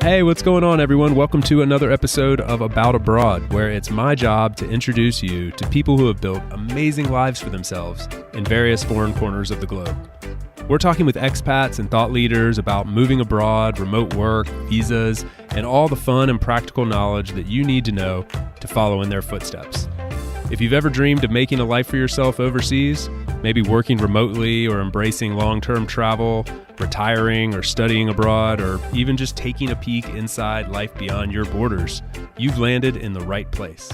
Hey, what's going on, everyone? Welcome to another episode of About Abroad, where it's my job to introduce you to people who have built amazing lives for themselves in various foreign corners of the globe. We're talking with expats and thought leaders about moving abroad, remote work, visas, and all the fun and practical knowledge that you need to know to follow in their footsteps. If you've ever dreamed of making a life for yourself overseas, maybe working remotely or embracing long-term travel, retiring or studying abroad, or even just taking a peek inside life beyond your borders, you've landed in the right place.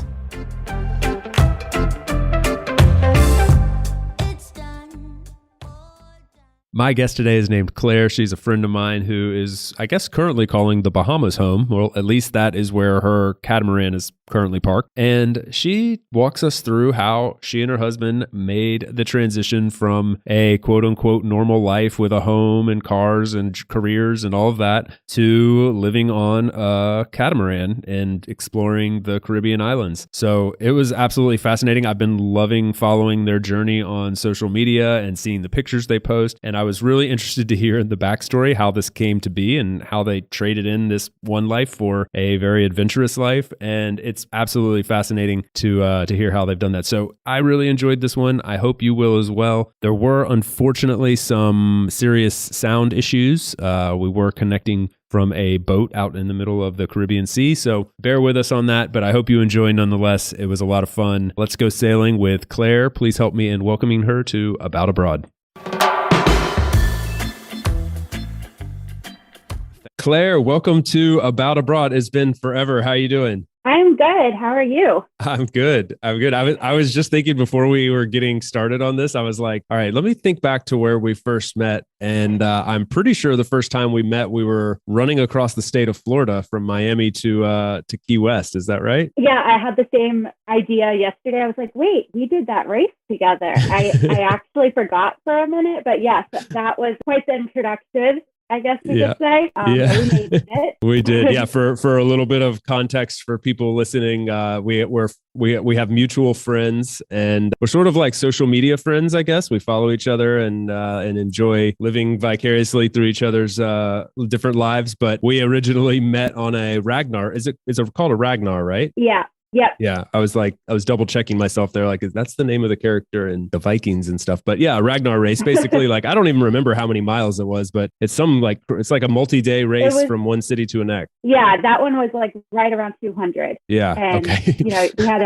My guest today is named Claire. She's a friend of mine who is, I guess, currently calling the Bahamas home. Well, at least that is where her catamaran is currently parked. And she walks us through how she and her husband made the transition from a quote unquote normal life with a home and cars and careers and all of that to living on a catamaran and exploring the Caribbean islands. So it was absolutely fascinating. I've been loving following their journey on social media and seeing the pictures they post. And I was really interested to hear the backstory, how this came to be and how they traded in this one life for a very adventurous life. And it's absolutely fascinating to hear how they've done that. So I really enjoyed this one. I hope you will as well. There were unfortunately some serious sound issues. We were connecting from a boat out in the middle of the Caribbean Sea. So bear with us on that, but I hope you enjoy nonetheless. It was a lot of fun. Let's go sailing with Claire. Please help me in welcoming her to About Abroad. Claire, welcome to About Abroad. It's been forever. How are you doing? I'm good. How are you? I'm good. I was just thinking before we were getting started on this, I was like, all right, let me think back to where we first met. And I'm pretty sure the first time we met, we were running across the state of Florida from Miami to Key West. Is that right? Yeah, I had the same idea yesterday. I was like, wait, we did that race together. I actually forgot for a minute, but yes, that was quite the introduction, I guess we could say. We made it. We did. Yeah. For a little bit of context for people listening, we have mutual friends and we're sort of like social media friends, I guess. We follow each other and enjoy living vicariously through each other's different lives. But we originally met on a Ragnar. Is it called a Ragnar, right? Yeah. Yep. Yeah, I was double checking myself there. Like, that's the name of the character in the Vikings and stuff. But yeah, Ragnar race, basically. Like, I don't even remember how many miles it was, but it's like a multi-day race from one city to the next. Yeah, that one was like right around 200. Yeah. And, okay. We had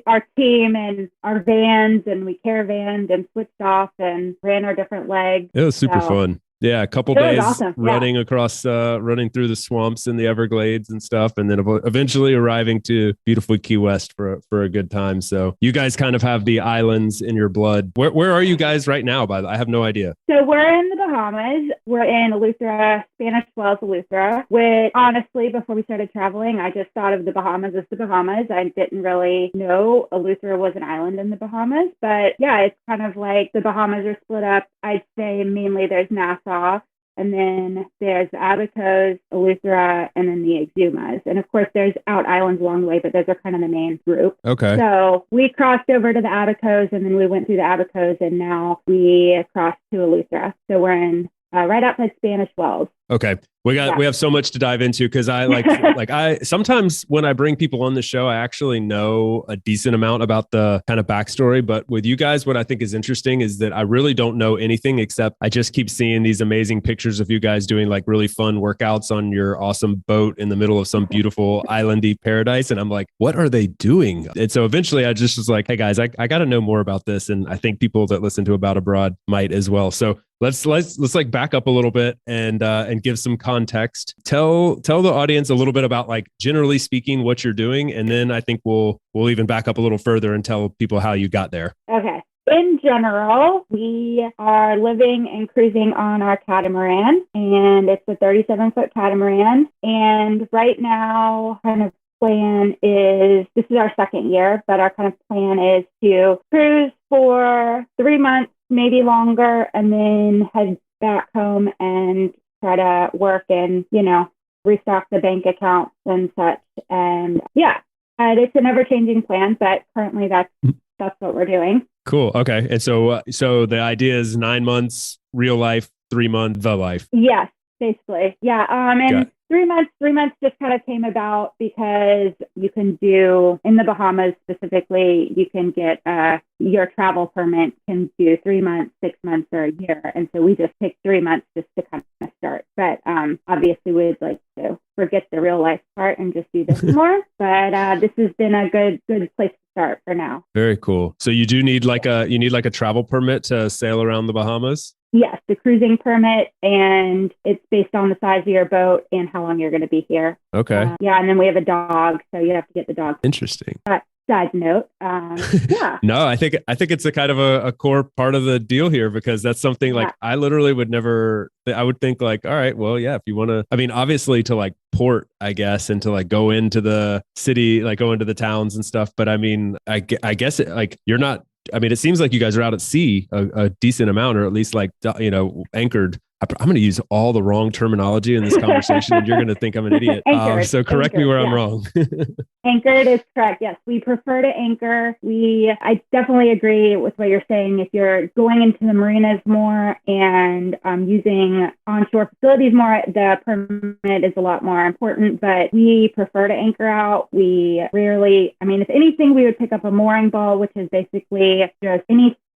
our team and our vans, and we caravanned and switched off and ran our different legs. It was super fun. Yeah, a couple days awesome. running across, running through the swamps and the Everglades and stuff, and then eventually arriving to beautiful Key West for a good time. So you guys kind of have the islands in your blood. Where are you guys right now? By the way, I have no idea. So we're in the Bahamas. We're in Eleuthera, Spanish Wells, Eleuthera. Which honestly, before we started traveling, I just thought of the Bahamas as the Bahamas. I didn't really know Eleuthera was an island in the Bahamas, but yeah, it's kind of like the Bahamas are split up. I'd say mainly there's Nassau, and then there's the Abacos, Eleuthera, and then the Exumas. And of course, there's out islands along the way, but those are kind of the main group. Okay. So we crossed over to the Abacos, and then we went through the Abacos, and now we crossed to Eleuthera. So we're in right outside Spanish Wells. Okay. We have so much to dive into because I sometimes when I bring people on the show, I actually know a decent amount about the kind of backstory. But with you guys, what I think is interesting is that I really don't know anything except I just keep seeing these amazing pictures of you guys doing like really fun workouts on your awesome boat in the middle of some beautiful islandy paradise. And I'm like, what are they doing? And so eventually I just was like, hey guys, I got to know more about this. And I think people that listen to About Abroad might as well. So let's like back up a little bit and give some context. Tell the audience a little bit about, like, generally speaking, what you're doing, and then I think we'll even back up a little further and tell people how you got there. Okay. In general, we are living and cruising on our catamaran, and it's a 37-foot catamaran. And right now, kind of plan is, this is our second year, but our kind of plan is to cruise for 3 months, maybe longer, and then head back home and try to work and, restock the bank accounts and such. And yeah, it's an ever-changing plan, but currently that's what we're doing. Cool. Okay. And so the idea is 9 months, real life, 3 months, the life. Yes. basically. Yeah. And Got 3 months just kind of came about because you can do in the Bahamas specifically, you can get your travel permit can do 3 months, 6 months, or a year. And so we just picked 3 months just to kind of start. But obviously we'd like to forget the real life part and just do this more. But this has been a good place to start for now. Very cool. So you do need like a travel permit to sail around the Bahamas? Yes, the cruising permit, and it's based on the size of your boat and how long you're going to be here. Okay. Yeah, and then we have a dog, so you have to get the dog. Interesting. Side note, yeah. No, I think it's a kind of a core part of the deal here, because that's something like I literally would never. I would think like, all right, well, yeah, if you want to, I mean, obviously to like port, I guess, and to like go into the city, like go into the towns and stuff. But I mean, I guess it, like you're not. I mean, it seems like you guys are out at sea a decent amount, or at least like, anchored. I'm going to use all the wrong terminology in this conversation, and you're going to think I'm an idiot. So correct me where I'm wrong. Anchored is correct. Yes, we prefer to anchor. I definitely agree with what you're saying. If you're going into the marinas more and using onshore facilities more, the permit is a lot more important, but we prefer to anchor out. We rarely, I mean, if anything, we would pick up a mooring ball, which is basically just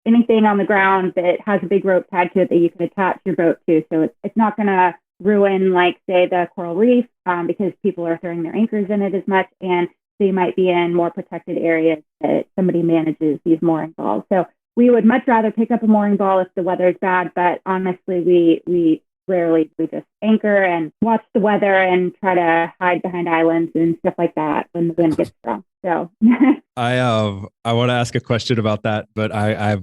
anything on the ground that has a big rope tied to it that you can attach your boat to. So it's not going to ruin, like, say, the coral reef because people are throwing their anchors in it as much. And they might be in more protected areas that somebody manages these mooring balls. So we would much rather pick up a mooring ball if the weather is bad. But honestly, we rarely, we just anchor and watch the weather and try to hide behind islands and stuff like that when the wind gets strong. So I want to ask a question about that, but I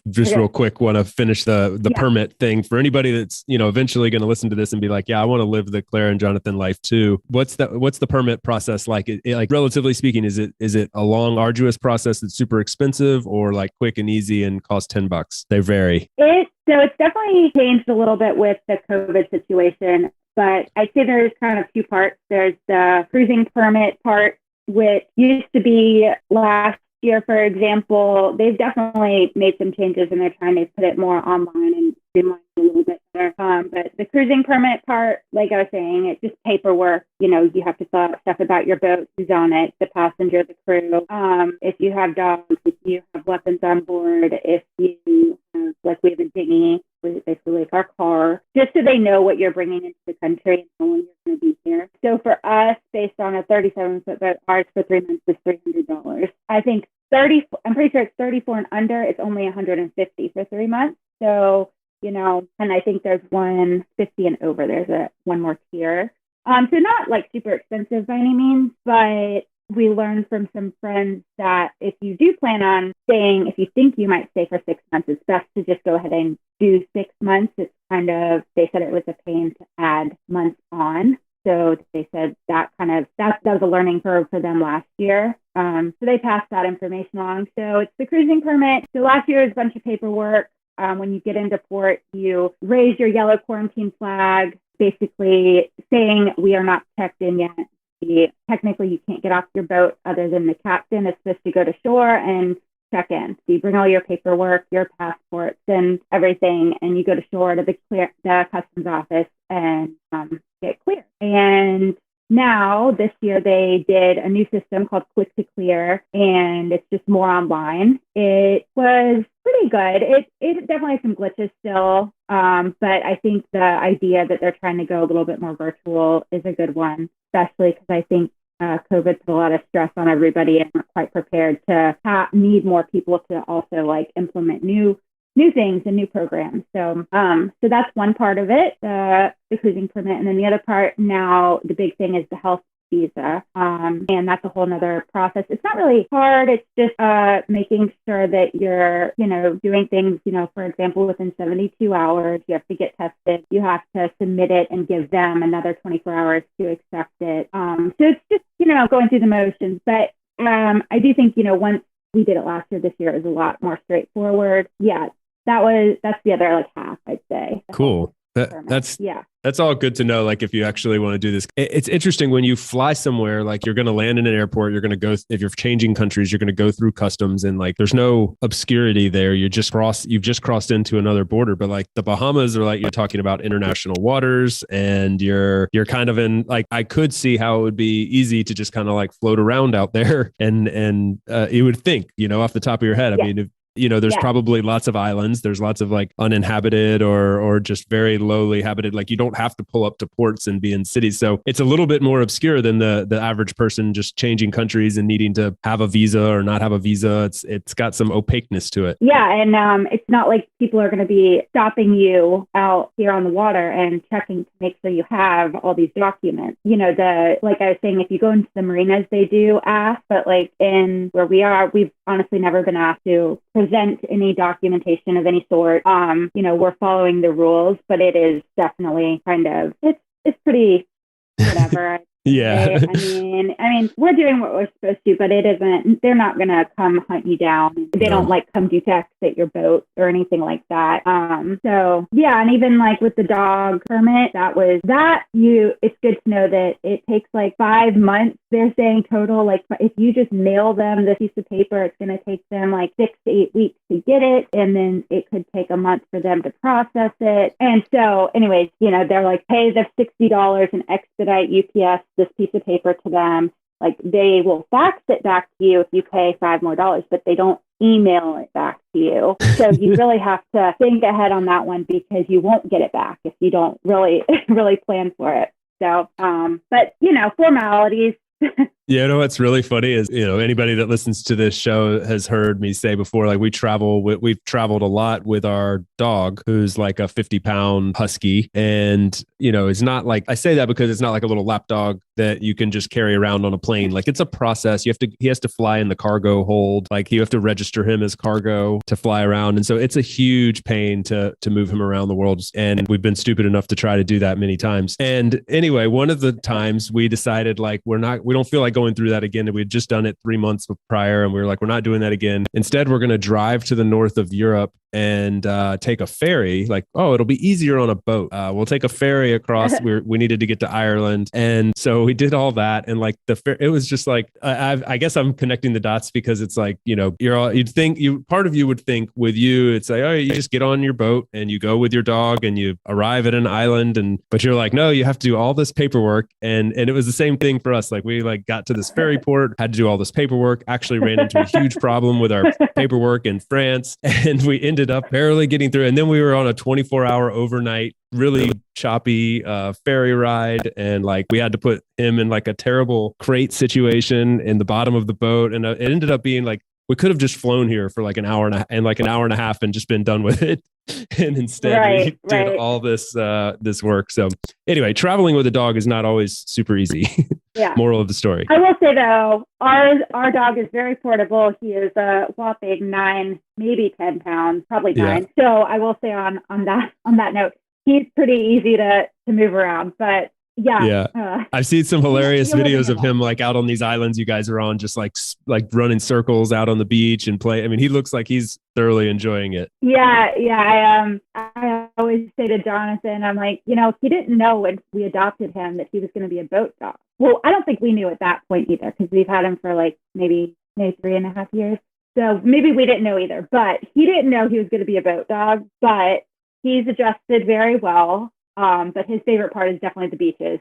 just real quick want to finish the permit thing for anybody that's eventually going to listen to this and be like, yeah, I want to live the Claire and Jonathan life too. What's the permit process like? Like, relatively speaking, is it a long, arduous process that's super expensive, or like quick and easy and cost $10? They vary. So it's definitely changed a little bit with the COVID situation, but I'd say there's kind of two parts. There's the cruising permit part, which used to be last year, for example. They've definitely made some changes and they're trying to put it more online and streamline it a little bit better. But the cruising permit part, like I was saying, it's just paperwork. You have to fill out stuff about your boat, who's on it, the passenger, the crew. If you have dogs, if you have weapons on board, if you have, like, we have a dinghy, basically like our car, just so they know what you're bringing into the country and how long you're going to be here. So for us, based on a 37-foot boat, ours for 3 months is $300. I think I'm pretty sure it's 34 and under, it's only $150 for 3 months. So, and I think there's 150 and over. There's one more tier. So not like super expensive by any means, but we learned from some friends that if you do plan on staying, if you think you might stay for 6 months, it's best to just go ahead and do 6 months. It's kind of, they said it was a pain to add months on. So they said that was a learning curve for them last year. So they passed that information along. So it's the cruising permit. So last year was a bunch of paperwork. When you get into port, you raise your yellow quarantine flag, basically saying we are not checked in yet. Technically, you can't get off your boat other than the captain is supposed to go to shore and check in. So you bring all your paperwork, your passports, and everything, and you go to shore to the customs office and get clear. And now this year they did a new system called Click to Clear, and it's just more online. It was pretty good. It definitely has some glitches still, but I think the idea that they're trying to go a little bit more virtual is a good one, especially because I think COVID put a lot of stress on everybody and weren't quite prepared to need more people to also like implement new things and new programs. So that's one part of it, the cruising permit. And then the other part now, the big thing is the health visa. And that's a whole nother process. It's not really hard. It's just making sure that you're, doing things, for example, within 72 hours, you have to get tested. You have to submit it and give them another 24 hours to accept it. So it's just, going through the motions. But I do think, once we did it last year, this year is a lot more straightforward. Yeah. That's the other half, I'd say. Cool. permit. Yeah. That's all good to know. Like if you actually want to do this, it's interesting when you fly somewhere, like you're going to land in an airport, you're going to go, if you're changing countries, you're going to go through customs and like, there's no obscurity there. You've just crossed into another border, but like the Bahamas are like, you're talking about international waters and you're kind of in like, I could see how it would be easy to just kind of like float around out there and you would think, off the top of your head, I mean, there's probably lots of islands. There's lots of like uninhabited or just very lowly habited. Like you don't have to pull up to ports and be in cities. So it's a little bit more obscure than the average person just changing countries and needing to have a visa or not have a visa. It's got some opaqueness to it. Yeah. And it's not like people are going to be stopping you out here on the water and checking to make sure you have all these documents. Like I was saying, if you go into the marinas, they do ask, but like in where we are, we've honestly never been asked to present any documentation of any sort. We're following the rules, but it is definitely it's pretty whatever. Yeah. I mean, we're doing what we're supposed to, but they're not going to come hunt you down. They don't like come do checks at your boat or anything like that. So yeah. And even like with the dog permit, it's good to know that it takes like 5 months. They're saying total, like if you just mail them this piece of paper, it's going to take them like 6 to 8 weeks to get it. And then it could take a month for them to process it. And so anyways, they're like, pay the $60 and expedite UPS this piece of paper to them. Like they will fax it back to you if you pay $5 more, but they don't email it back to you. So you really have to think ahead on that one because you won't get it back if you don't really plan for it. So, but formalities. Yeah, what's really funny is, anybody that listens to this show has heard me say before, like we've traveled a lot with our dog who's like a 50-pound husky. And, it's not like, I say that because it's not like a little lap dog that you can just carry around on a plane. Like it's a process. He has to fly in the cargo hold. Like you have to register him as cargo to fly around. And so it's a huge pain to move him around the world. And we've been stupid enough to try to do that many times. And anyway, one of the times we decided like, we don't feel like going through that again. And we'd just done it 3 months prior. And we were like, we're not doing that again. Instead, we're going to drive to the north of Europe and take a ferry. Like, it'll be easier on a boat. We'll take a ferry across. We needed to get to Ireland. And so we did all that. And like it was just like, I guess I'm connecting the dots because it's like, part of you would think with you, it's like, you just get on your boat and you go with your dog and you arrive at an island. But you're like, no, you have to do all this paperwork. And it was the same thing for us. Like we like got to this ferry port, had to do all this paperwork, actually ran into a huge problem with our paperwork in France. And we ended up barely getting through. And then we were on a 24-hour overnight, really choppy ferry ride. And like we had to put him in like a terrible crate situation in the bottom of the boat. And it ended up being like, we could have just flown here for like an hour and a half and just been done with it. And instead we did all this work. So anyway, traveling with a dog is not always super easy. Yeah. Moral of the story. I will say though, our dog is very portable. He is a whopping 9, maybe 10 pounds, probably 9. Yeah. So I will say on that note, he's pretty easy to move around, but yeah. I've seen some hilarious videos of him like out on these islands you guys are on, just like running circles out on the beach and play. I mean, he looks like he's thoroughly enjoying it. Yeah. I always say to Jonathan, I'm like, he didn't know when we adopted him that he was going to be a boat dog. Well, I don't think we knew at that point either because we've had him for like maybe 3.5 years. So maybe we didn't know either, but he didn't know he was going to be a boat dog, but he's adjusted very well. But his favorite part is definitely the beaches.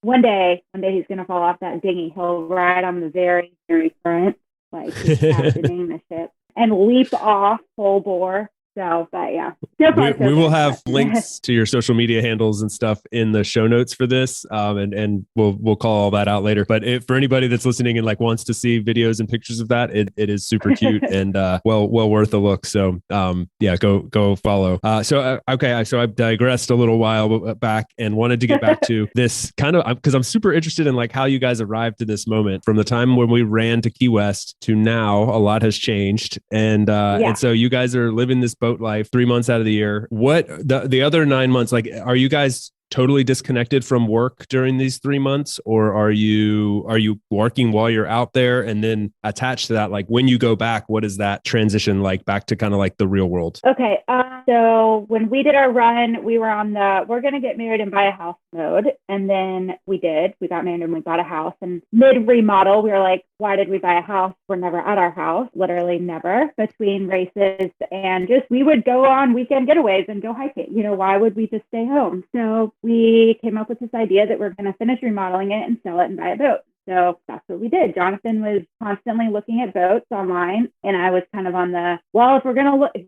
One day he's going to fall off that dinghy. He'll ride on the very, very front, like he's captaining the ship, and leap off full bore. So, but yeah. We will have links to your social media handles and stuff in the show notes for this. And we'll call all that out later. But for anybody that's listening and like wants to see videos and pictures of that, it is super cute and well worth a look. So go follow. So I've digressed a little while back and wanted to get back to this kind of because I'm super interested in like how you guys arrived to this moment from the time when we ran to Key West to now. A lot has changed, and so you guys are living this boat life 3 months out of the year. What the other 9 months, like, are you guys totally disconnected from work during these 3 months, or are you working while you're out there? And then attached to that, like when you go back, what is that transition like back to kind of like the real world? Okay. So when we did our run, we were on we're going to get married and buy a house mode. And then we did. We got married and we bought a house. And mid remodel, we were like, why did we buy a house? We're never at our house, literally never, between races. And just we would go on weekend getaways and go hiking. Why would we just stay home? So we came up with this idea that we're going to finish remodeling it and sell it and buy a boat. So that's what we did. Jonathan was constantly looking at boats online, and I was kind of on if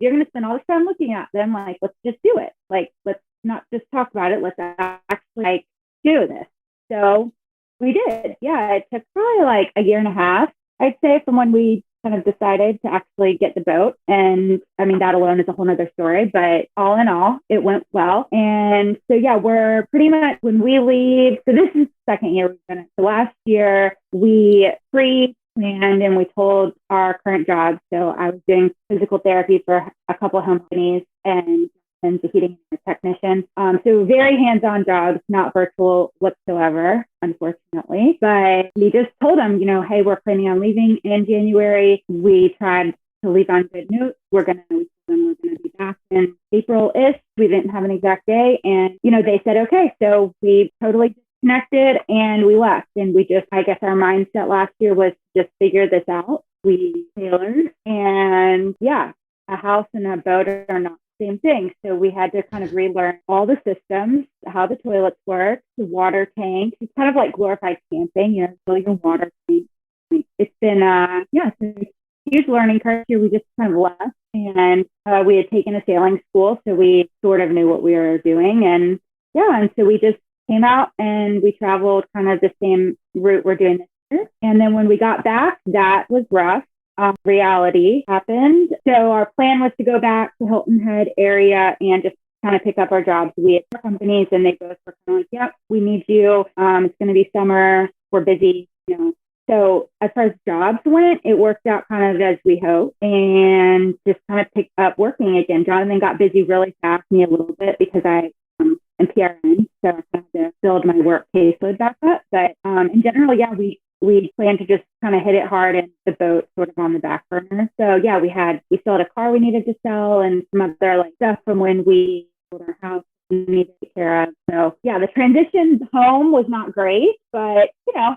you're going to spend all this time looking at them, like, let's just do it. Like, let's not just talk about it. Let's actually do this. So we did. Yeah, it took probably like a year and a half, I'd say, from when we kind of decided to actually get the boat. And I mean, that alone is a whole nother story, but all in all, it went well. And so, yeah, we're pretty much when we leave. So this is the second year we've been at. So last year we pre-planned and we told our current job. So I was doing physical therapy for a couple of home companies and the heating technician. So very hands-on jobs, not virtual whatsoever, unfortunately. But we just told them, hey, we're planning on leaving in January. We tried to leave on good notes. We told them we're going to be back in April-ish. We didn't have an exact day. And, they said, okay. So we totally disconnected and we left. And I guess our mindset last year was to just figure this out. We tailored, and yeah, a house and a boat are not same thing. So we had to kind of relearn all the systems, how the toilets work, the water tanks. It's kind of like glorified camping, filling a water tank. It's been, it's a huge learning curve here. We just kind of left, and we had taken a sailing school, so we sort of knew what we were doing. And so we just came out and we traveled kind of the same route we're doing this year. And then when we got back, that was rough. Reality happened. So our plan was to go back to Hilton Head area and just kind of pick up our jobs. We had four companies and they both were kind of like, yep, we need you. It's going to be summer. We're busy, So as far as jobs went, it worked out kind of as we hoped and just kind of picked up working again. Jonathan got busy really fast, me a little bit because I am PRN. So I had to build my work caseload back up. But in general, yeah, we planned to just kind of hit it hard and the boat sort of on the back burner. So yeah, we still had a car we needed to sell and some other stuff from when we sold our house we needed to take care of. So yeah, the transition home was not great, but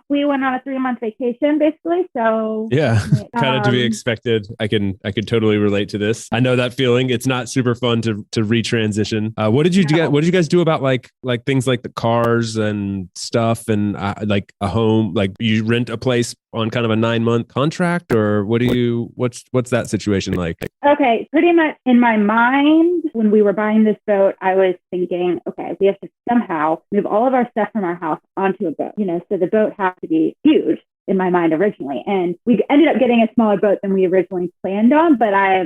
we went on a 3-month vacation basically. So yeah, kind of to be expected. I can totally relate to this. I know that feeling. It's not super fun to retransition. What did you get? What did you guys do about like things like the cars and stuff and like a home? Like you rent a place on kind of a 9-month contract, or what's that situation like? Okay, pretty much in my mind when we were buying this boat, I was thinking, okay, we have to somehow move all of our stuff from our house onto a boat. So the boat had to be huge in my mind originally. And we ended up getting a smaller boat than we originally planned on, but I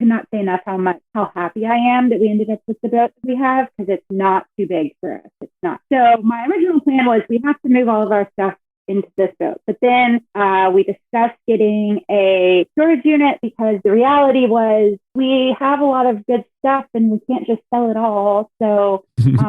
cannot say enough how happy I am that we ended up with the boat that we have, because it's not too big for us. It's not. So my original plan was we have to move all of our stuff into this boat. But then we discussed getting a storage unit because the reality was we have a lot of good stuff and we can't just sell it all. So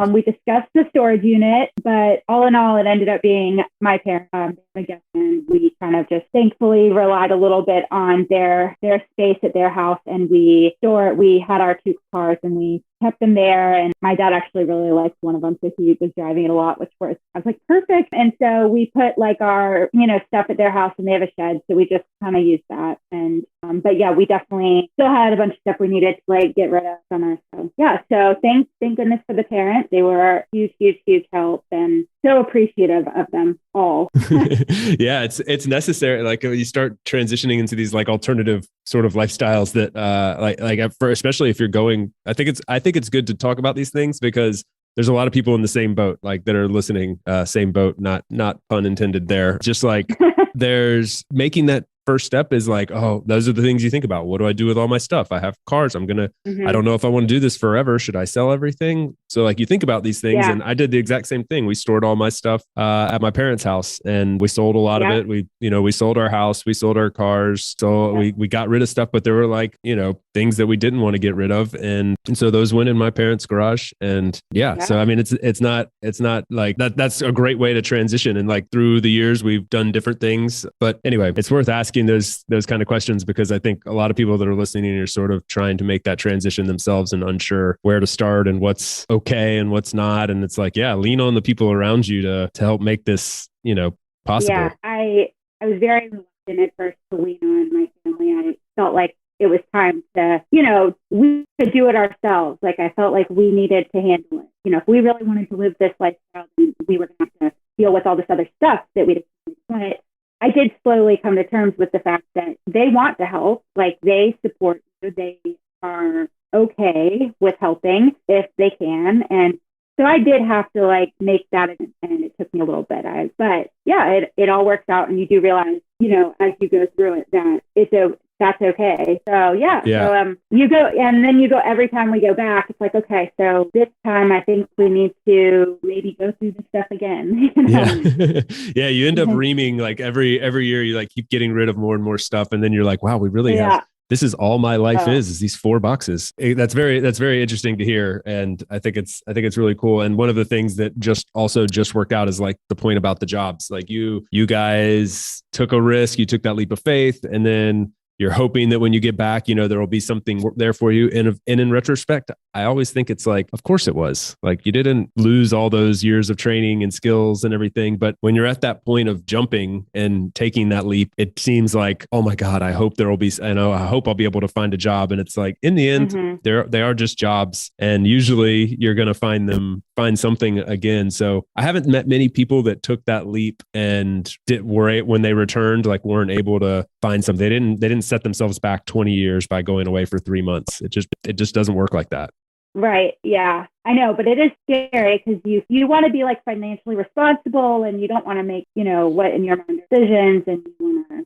we discussed the storage unit, but all in all, it ended up being my parents, I guess, and we kind of just thankfully relied a little bit on their space at their house, and we had our 2 cars and we kept them there. And my dad actually really liked one of them, so he was driving it a lot, I was like, perfect. And so we put our, stuff at their house, and they have a shed. So we just kind of used that. And, but yeah, we definitely still had a bunch of stuff we needed to get rid of summer. So yeah, so thank goodness for the parents. They were huge, huge, huge help, and so appreciative of them all. Yeah, it's necessary. Like you start transitioning into these alternative sort of lifestyles that especially if you're going, I think it's good to talk about these things because there's a lot of people in the same boat, that are listening, same boat, not pun intended there. Just there's making that first step is like, oh, those are the things you think about. What do I do with all my stuff? I have cars. I don't know if I want to do this forever. Should I sell everything? So like you think about these things, and I did the exact same thing. We stored all my stuff at my parents' house, and we sold a lot of it. We sold our house, we sold our cars. So we got rid of stuff, but there were like, things that we didn't want to get rid of. And so those went in my parents' garage. And so I mean, it's not like that's a great way to transition. And like through the years, we've done different things. But anyway, it's worth asking those kind of questions, because I think a lot of people that are listening are sort of trying to make that transition themselves and unsure where to start and what's okay and what's not. And it's like, lean on the people around you to help make this, possible. Yeah, I was very reluctant at first to lean on my family. I felt like it was time to, we could do it ourselves. Like I felt like we needed to handle it. If we really wanted to live this lifestyle, then we were going to have to deal with all this other stuff that we didn't. But I did slowly come to terms with the fact that they want to help. Like they support you. They are okay with helping if they can. And so I did have to like make that, and it took me a little bit. But it all works out, and you do realize, as you go through it, that that's okay. So So you go, and then you go every time we go back. It's like, okay, so this time I think we need to maybe go through the stuff again. You end up reaming like every year. You like keep getting rid of more and more stuff, and then you're like, wow, we really have. This is all my life is these 4 boxes. That's very interesting to hear. And I think it's really cool. And one of the things that just worked out is like the point about the jobs. Like you guys took a risk, you took that leap of faith, and then you're hoping that when you get back, there will be something there for you. And in retrospect, I always think it's like, of course it was. Like you didn't lose all those years of training and skills and everything. But when you're at that point of jumping and taking that leap, it seems like, oh my God, I hope I hope I'll be able to find a job. And it's like, in the end, they are just jobs. And usually you're going to find something again. So I haven't met many people that took that leap and when they returned, like weren't able to find something. They didn't set themselves back 20 years by going away for 3 months. It just doesn't work like that. Right. Yeah, I know, but it is scary because you want to be like financially responsible, and you don't want to make, what in your mind decisions, and you want to,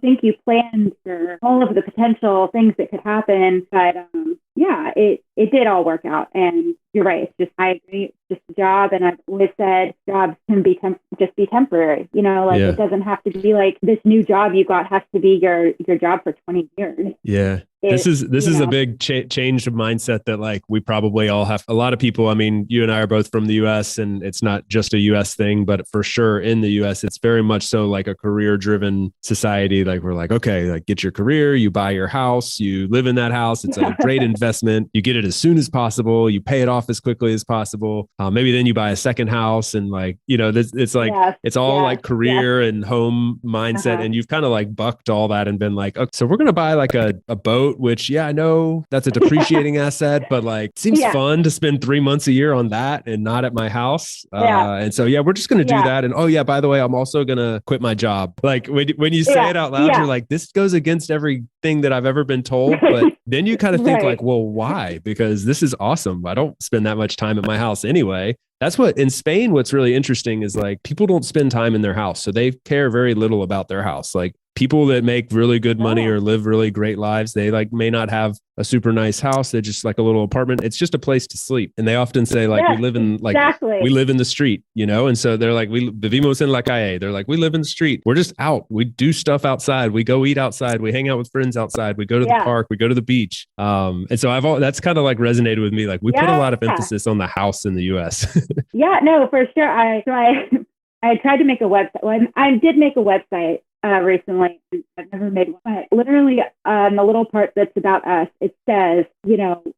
think you planned for all of the potential things that could happen. But it did all work out. And you're right. It's just, I agree. It's just a job. And I've always said jobs can be just be temporary. It doesn't have to be like this new job you got has to be your job for 20 years. Yeah. This is a big change of mindset that like we probably all have. A lot of people, I mean, you and I are both from the US, and it's not just a US thing, but for sure in the US, it's very much so like a career driven society. Like we're like, okay, like get your career, you buy your house, you live in that house. It's a great investment. You get it as soon as possible. You pay it off as quickly as possible. Maybe then you buy a second house, and like, it's like, it's all like career and home mindset. And you've kind of like bucked all that and been like, okay, so we're going to buy like a boat, which I know that's a depreciating asset, but like it seems fun to spend 3 months a year on that and not at my house. And so, we're just going to do that. And by the way, I'm also going to quit my job. Like when you say it out loud, you're like, this goes against everything that I've ever been told. But then you kind of think like, well, why? Because this is awesome. I don't spend that much time at my house anyway. That's what in Spain, what's really interesting is like people don't spend time in their house. So they care very little about their house. Like people that make really good money or live really great lives, they like may not have a super nice house. They're just like a little apartment. It's just a place to sleep. And they often say like, we live in we live in the street, And so they're like, vivimos en la calle. They're like, we live in the street. We're just out. We do stuff outside. We go eat outside. We hang out with friends outside. We go to the park. We go to the beach. And so that's kind of like resonated with me. Like we put a lot of emphasis on the house in the US. Yeah, no, for sure. I tried to make a website. Well, I did make a website recently. I've never made one. But literally, the little part that's about us, it says,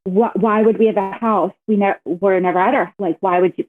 why would we have a house? We're never at our, like, why would we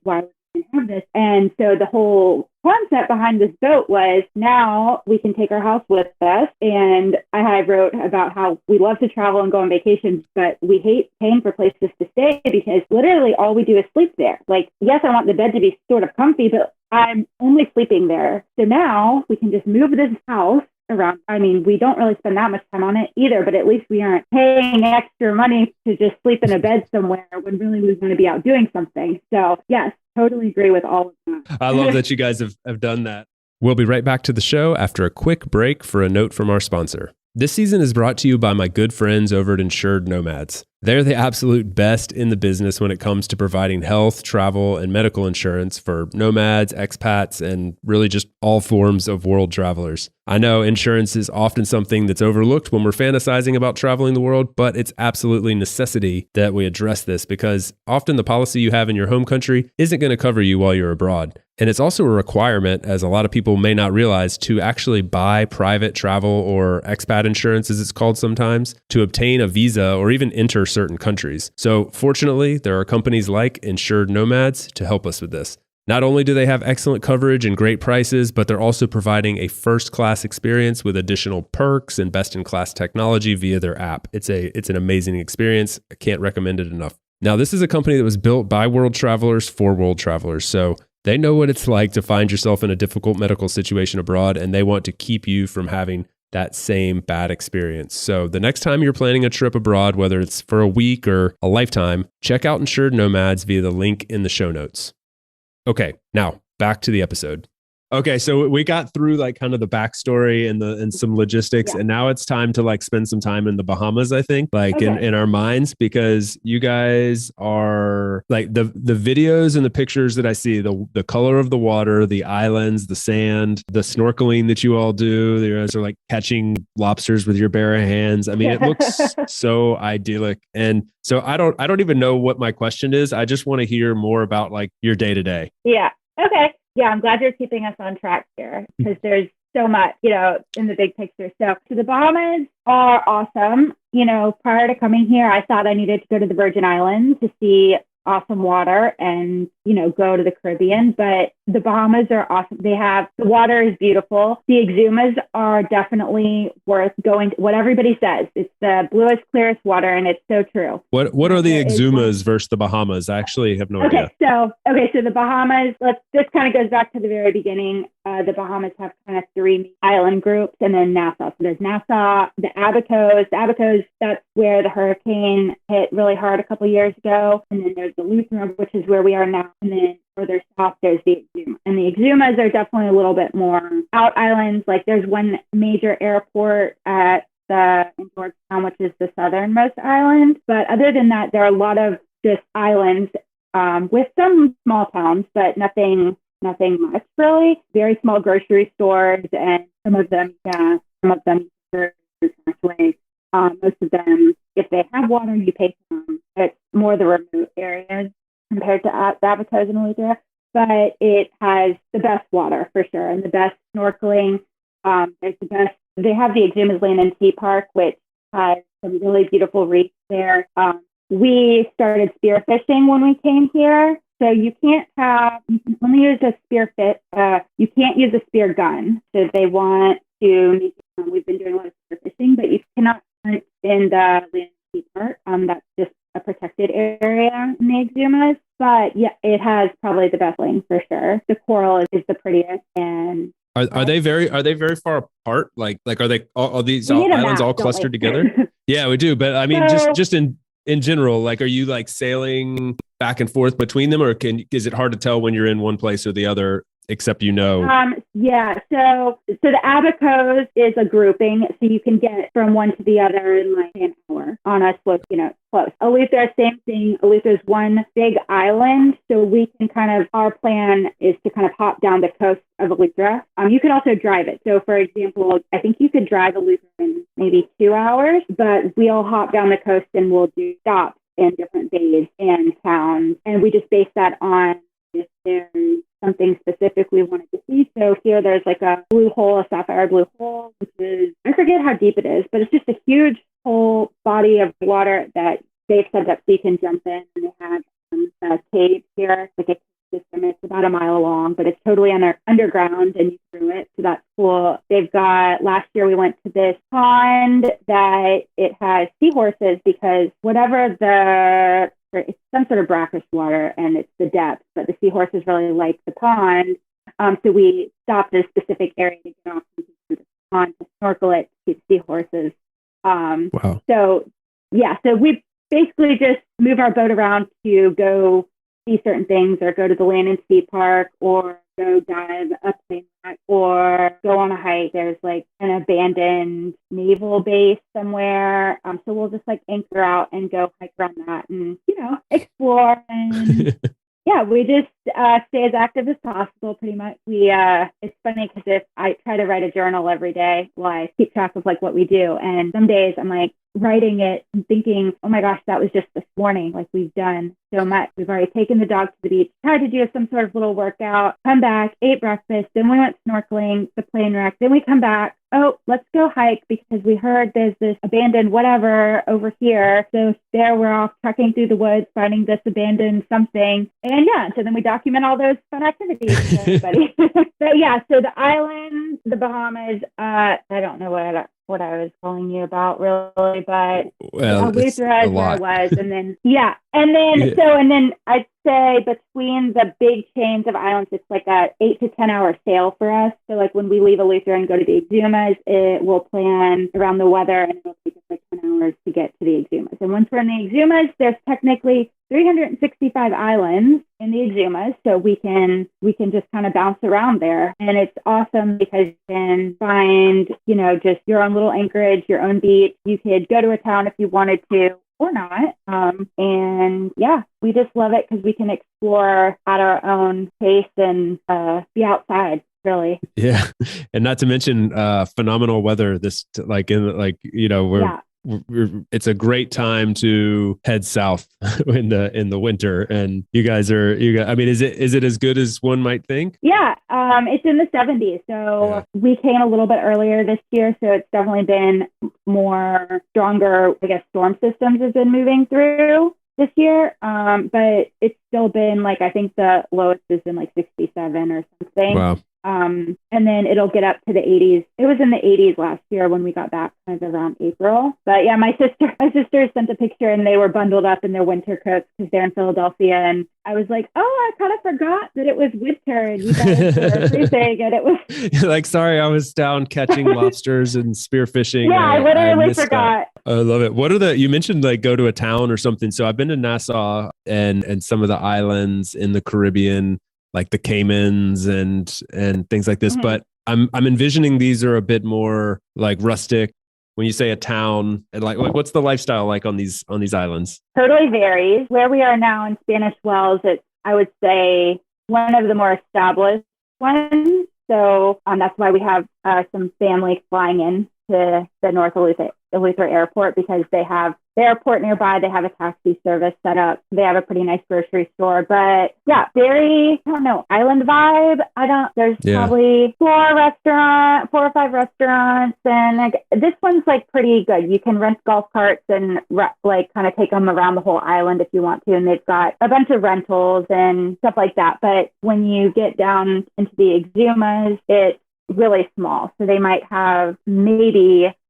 have this? And so the whole concept behind this boat was now we can take our house with us. And I wrote about how we love to travel and go on vacations, but we hate paying for places to stay because literally all we do is sleep there. Like, yes, I want the bed to be sort of comfy, but I'm only sleeping there. So now we can just move this house around. I mean, we don't really spend that much time on it either, but at least we aren't paying extra money to just sleep in a bed somewhere when really we want to be out doing something. So yes, totally agree with all of that. I love that you guys have done that. We'll be right back to the show after a quick break for a note from our sponsor. This season is brought to you by my good friends over at Insured Nomads. They're the absolute best in the business when it comes to providing health, travel, and medical insurance for nomads, expats, and really just all forms of world travelers. I know insurance is often something that's overlooked when we're fantasizing about traveling the world, but it's absolutely necessity that we address this because often the policy you have in your home country isn't going to cover you while you're abroad. And it's also a requirement, as a lot of people may not realize, to actually buy private travel or expat insurance, as it's called sometimes, to obtain a visa or even enter certain countries. So fortunately, there are companies like Insured Nomads to help us with this. Not only do they have excellent coverage and great prices, but they're also providing a first-class experience with additional perks and best-in-class technology via their app. It's an amazing experience. I can't recommend it enough. Now, this is a company that was built by world travelers for world travelers. So they know what it's like to find yourself in a difficult medical situation abroad, and they want to keep you from having that same bad experience. So the next time you're planning a trip abroad, whether it's for a week or a lifetime, check out Insured Nomads via the link in the show notes. Okay, now back to the episode. Okay, so we got through like kind of the backstory and some logistics, and now it's time to like spend some time in the Bahamas, I think, like in our minds, because you guys are like the videos and the pictures that I see, the color of the water, the islands, the sand, the snorkeling that you all do. You guys are like catching lobsters with your bare hands. I mean, it looks so idyllic. And so I don't even know what my question is. I just want to hear more about like your day to day. Yeah. Okay. Yeah, I'm glad you're keeping us on track here because there's so much, in the big picture. So the Bahamas are awesome. Prior to coming here, I thought I needed to go to the Virgin Islands to see awesome water and, go to the Caribbean. But the Bahamas are awesome. The water is beautiful. The Exumas are definitely worth going to, what everybody says. It's the bluest, clearest water, and it's so true. What are the Exumas versus the Bahamas? I actually have no idea. So the Bahamas, this kind of goes back to the very beginning. The Bahamas have kind of three island groups and then Nassau. So there's Nassau, the Abacos. The Abacos, that's where the hurricane hit really hard a couple of years ago. And then there's the Lutheran, which is where we are now. And then further south, there's the Exuma. And the Exumas are definitely a little bit more out islands. Like there's one major airport in Georgetown, which is the southernmost island. But other than that, there are a lot of just islands with some small towns, but nothing much really. Very small grocery stores, and some of them. Most of them, if they have water, you pay for them. It's more the remote areas compared to the Abacos and Eleuthera, but it has the best water for sure and the best snorkeling. There's the best. They have the Exumas Land and Sea Park, which has some really beautiful reefs there. We started spearfishing when we came here. So you can only use a spear fit. You can't use a spear gun. So they want to we've been doing a lot of spear fishing, but you cannot hunt in the land and sea part. That's just a protected area in the Exumas. But yeah, it has probably the best lane for sure. The coral is the prettiest. And are they very far apart? Like are these islands all clustered together? Yeah, we do. But I mean, just in general, like, are you like sailing back and forth between them, or is it hard to tell when you're in one place or the other, except Yeah. So the Abacos is a grouping, so you can get from one to the other in like an hour on a slope, close. Eleuthera, same thing. Eleuthera is one big island, so we can our plan is to kind of hop down the coast of Eleuthera. You can also drive it. So for example, I think you could drive Eleuthera in maybe 2 hours, but we'll hop down the coast and we'll do stops in different bays and towns, and we just base that on if there's something specific we wanted to see. So here there's like a blue hole, a sapphire blue hole, which is, I forget how deep it is, but it's just a huge whole body of water that they've set up so you can jump in. And they have a cave here, like a cave system. It's about a mile long, but it's totally underground and you through it. So that's cool. They've got, last year we went to this pond that it has seahorses because it's some sort of brackish water and it's the depth, but the seahorses really like the pond. So we stopped at a specific area to get off into the pond to snorkel it to see seahorses. Wow. So we basically just move our boat around to go see certain things or go to the land and sea park or go dive a plane wreck or go on a hike. There's like an abandoned naval base somewhere. So we'll just like anchor out and go hike around that and, explore and yeah, we just stay as active as possible, pretty much. It's funny because if I try to write a journal every day, well, I keep track of like what we do. And some days I'm like writing it and thinking, oh my gosh, that was just this morning. Like we've done so much. We've already taken the dog to the beach, tried to do some sort of little workout, come back, ate breakfast, then we went snorkeling, the plane wreck, then we come back. Oh, let's go hike because we heard there's this abandoned whatever over here. So there we're off trekking through the woods, finding this abandoned something. And yeah, so then we document all those fun activities for everybody. But yeah, so the islands, the Bahamas, I don't know what I was calling you about really, but Eleuthera is where I was. And then, yeah. And then I'd say between the big chains of islands, it's like a 8 to 10 hour sail for us. So like when we leave Eleuthera and go to the Exumas, it will plan around the weather and it'll take us like 10 hours to get to the Exumas. And once we're in the Exumas, there's technically 365 islands in the Exumas, so we can just kind of bounce around there. And it's awesome because you can find, just your own little anchorage, your own beach. You could go to a town if you wanted to or not. And yeah, we just love it because we can explore at our own pace and be outside. Really. Yeah. And not to mention phenomenal weather it's a great time to head south in the winter, and you guys I mean, is it as good as one might think? Yeah, it's in the 70s, so we came a little bit earlier this year, so it's definitely been more stronger, I guess, storm systems have been moving through this year, but it's still been like, I think the lowest has been like 67 or something. Wow. And then it'll get up to the 80s. It was in the 80s last year when we got back, kind of around April. But yeah, my sister sent a picture and they were bundled up in their winter coats because they're in Philadelphia. And I was like, oh, I kind of forgot that it was winter and you guys were freezing. And it was like, sorry, I was down catching lobsters and spearfishing. Yeah, I literally forgot. I love it. You mentioned like go to a town or something. So I've been to Nassau and some of the islands in the Caribbean, like the Caymans and things like this. Mm-hmm. But I'm envisioning these are a bit more like rustic. When you say a town, and like what's the lifestyle like on these islands? Totally varies. Where we are now in Spanish Wells, it's, I would say, one of the more established ones. So that's why we have some family flying in to the North Eleuthera Airport because they have the airport nearby. They have a taxi service set up. They have a pretty nice grocery store. But yeah, very, I don't know, island vibe. There's probably 4 or 5 restaurants. And like, this one's like pretty good. You can rent golf carts and like kind of take them around the whole island if you want to. And they've got a bunch of rentals and stuff like that. But when you get down into the Exumas, it's really small. So they might have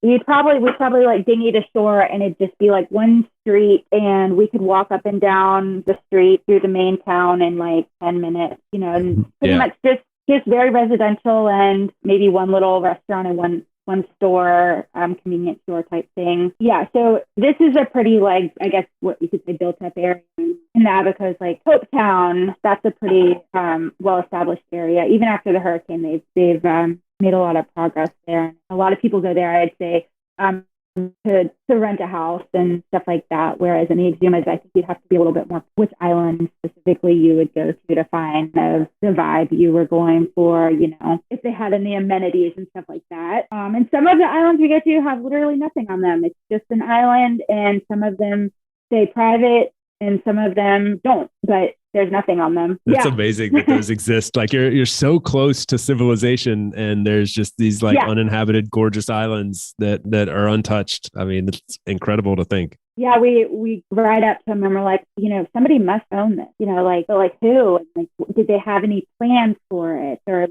we'd probably like dinghy to shore and it'd just be like one street and we could walk up and down the street through the main town in like 10 minutes, and pretty much just very residential and maybe one little restaurant and one store, convenience store type thing. Yeah. So this is a pretty, like, I guess what you could say built up area. In the Abacos, like Hope Town, that's a pretty well-established area. Even after the hurricane, they've made a lot of progress there. A lot of people go there, I'd say, to rent a house and stuff like that. Whereas in the Exumas, I think you'd have to be a little bit more which island specifically you would go to find the vibe you were going for, if they had any amenities and stuff like that. And some of the islands we go to have literally nothing on them. It's just an island, and some of them stay private and some of them don't, but there's nothing on them. It's amazing that those exist. Like you're so close to civilization and there's just these like uninhabited, gorgeous islands that are untouched. I mean, it's incredible to think. Yeah, we ride up to them and we're like, somebody must own this, but like who? And like, did they have any plans for it? Or,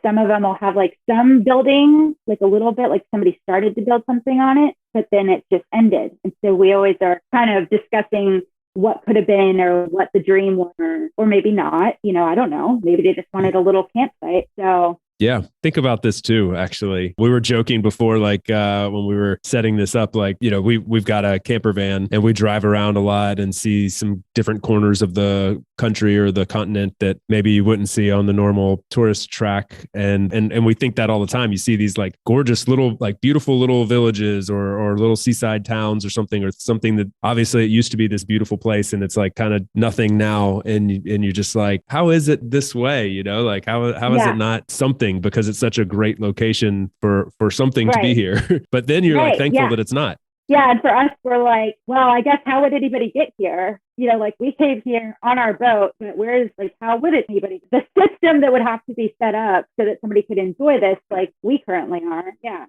some of them will have like some building, like a little bit, like somebody started to build something on it, but then it just ended. And so we always are kind of discussing what could have been or what the dream was, or maybe not, I don't know. Maybe they just wanted a little campsite. So Yeah. Think about this too, actually. We were joking before, like when we were setting this up, like, we've got a camper van and we drive around a lot and see some different corners of the country or the continent that maybe you wouldn't see on the normal tourist track. And we think that all the time. You see these like gorgeous little, like beautiful little villages or little seaside towns or something that obviously it used to be this beautiful place and it's like kind of nothing now. And you're just like, how is it this way? Like how is it not something? Because it's such a great location for something to be here. But then you're like thankful that it's not. Yeah. And for us, we're like, well, I guess how would anybody get here? Like we came here on our boat, but how would anybody? The system that would have to be set up so that somebody could enjoy this, like we currently are. Yeah.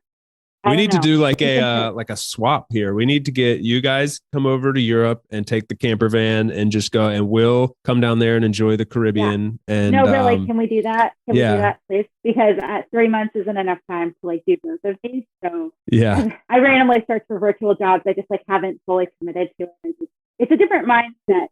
We need to do like a swap here. We need to get you guys come over to Europe and take the camper van and just go, and we'll come down there and enjoy the Caribbean. Yeah. And no, really, can we do that? Can we do that, please? Because 3 months isn't enough time to like do both of these. So I randomly search for virtual jobs. I just like haven't fully committed to it. It's a different mindset,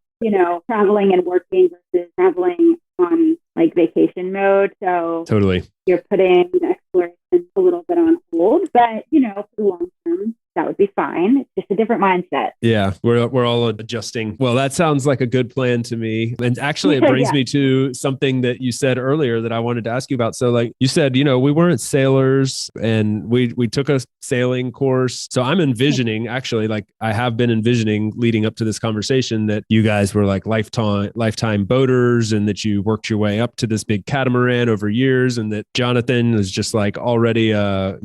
traveling and working versus traveling on like vacation mode. So totally, you're putting the exploration a little bit on hold, but for the long term, that would be fine. It's just a different mindset. Yeah, we're all adjusting. Well, that sounds like a good plan to me. And actually, it brings me to something that you said earlier that I wanted to ask you about. So like you said, we weren't sailors and we took a sailing course. So I'm envisioning, actually, like I have been envisioning leading up to this conversation that you guys were like lifetime boaters and that you worked your way up to this big catamaran over years and that Jonathan was just like already a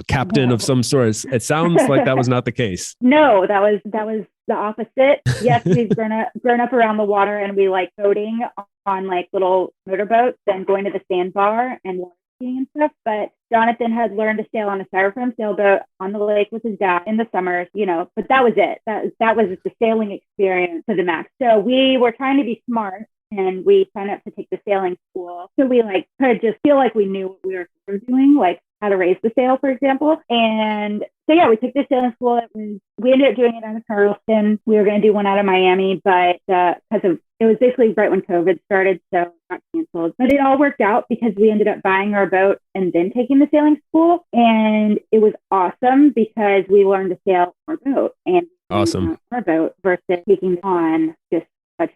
captain of some sort. It sounds like that was not the case. No, that was the opposite. Yes, we've grown up around the water and we like boating on like little motorboats and going to the sandbar and skiing and stuff. But Jonathan had learned to sail on a styrofoam sailboat on the lake with his dad in the summers, but that was it. That was the sailing experience to the max. So we were trying to be smart and we signed up to take the sailing school. So we like could just feel like we knew what we were doing, like how to raise the sail, for example. And so, we took this sailing school. We ended up doing it out of Charleston. We were going to do one out of Miami, but because it was basically right when COVID started, so it got canceled. But it all worked out because we ended up buying our boat and then taking the sailing school. And it was awesome because we learned to sail our boat and our boat versus taking on just a